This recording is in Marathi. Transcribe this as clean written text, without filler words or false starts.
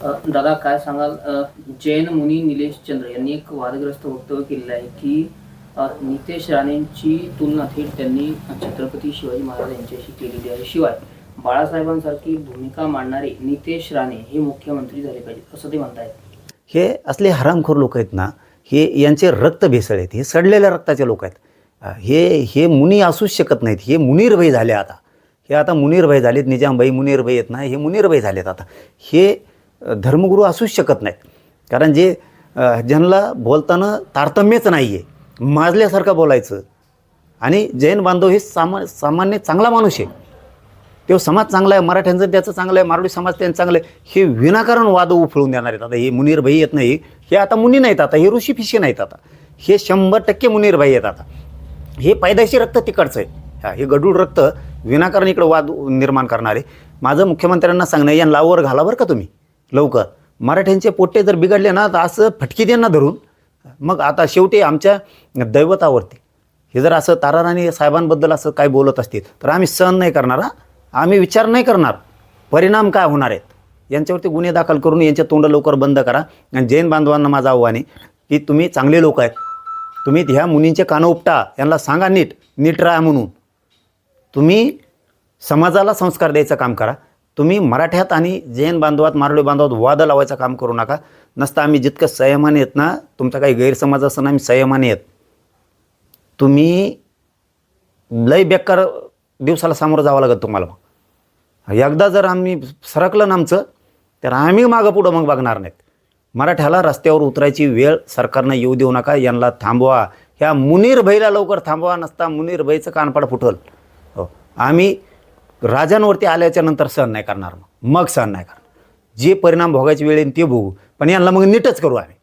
दादा काय सांगाल, जैन मुनी निलेश चंद्र यांनी एक वादग्रस्त वक्तव्य केलेलं आहे की नितेश राणेंची तुलना थेट त्यांनी छत्रपती शिवाजी महाराज यांच्याशी केलेली आहे. शिवाय बाळासाहेबांसारखी भूमिका मांडणारे नितेश राणे हे मुख्यमंत्री झाले पाहिजे असं ते म्हणतायत. हे असले हरामखोर लोक आहेत ना, हे यांचे रक्त भेसळ आहेत, हे सडलेल्या रक्ताचे लोक आहेत. हे मुनी असूच शकत नाहीत. हे मुनीरभाई झाले आता. हे आता मुनीरभाई झालेत. निजामभाई मुनीरभाई आहेत ना, हे मुनीरभाई झालेत आता. हे धर्मगुरू असूच शकत नाहीत. कारण जे ज्यांना बोलताना तारतम्यच नाही आहे, माजल्यासारखं बोलायचं. आणि जैन बांधव हे सामान्य चांगला माणूस आहे. तो समाज चांगला आहे, मराठ्यांचं त्याचं चांगलं आहे, मारवाडी समाज त्यांचं चांगलं आहे. हे विनाकारण वाद उफळून देणार आहेत. आता हे मुनीरभाई येत नाही, हे आता मुनी नाहीत, आता हे ऋषी फिशी नाहीत, आता हे 100% मुनीरभाई आहेत. आता हे पैदाशी रक्त तिकडचं आहे. हे गडूळ रक्त विनाकारण इकडं वाद निर्माण करणारे. माझं मुख्यमंत्र्यांना सांगणं, या लावर घाला बरं का तुम्ही लवकर. मराठ्यांचे पोट्टे जर बिघडले ना, तर असं फटकी त्यांना धरून मग आता शेवटी आमच्या दैवतावरती हे जर असं ताराराणी साहेबांबद्दल असं काय बोलत असतील तर आम्ही सहन नाही करणार. आम्ही विचार नाही करणार परिणाम काय होणार आहेत. यांच्यावरती गुन्हे दाखल करून यांचे तोंड लवकर बंद करा. आणि जैन बांधवांना माझं आव्हान आहे की तुम्ही चांगले लोक आहेत, तुम्ही ह्या मुनींचे कानं उपटा, यांना सांगा नीट राहा म्हणून. तुम्ही समाजाला संस्कार द्यायचं काम करा. तुम्ही मराठ्यात आणि जैन बांधवात मारवाडी बांधवात वाद लावायचं काम करू नका. नसतं आम्ही जितकं संयमाने आहेत ना, तुमचा काही गैरसमज असताना आम्ही संयमाने आहेत. तुम्ही लय बेकार दिवसाला सामोरं जावं लागत तुम्हाला. मग एकदा जर आम्ही सरकलं ना आमचं, तर आम्ही मागं पुढं मग बघणार नाहीत. मराठ्याला रस्त्यावर उतरायची वेळ सरकारनं येऊ देऊ नका. यांना थांबवा. ह्या मुनीरभाईला लवकर थांबवा, नसता मुनीरभाईचं कानपाड फुटल. हो, आम्ही राजांवरती आल्याच्या नंतर सहन नाही करणार. मग सहन नाही करणार. जे परिणाम भोगायची वेळ येईल ते भोगू, पण यांना मग नीटच करू आम्ही.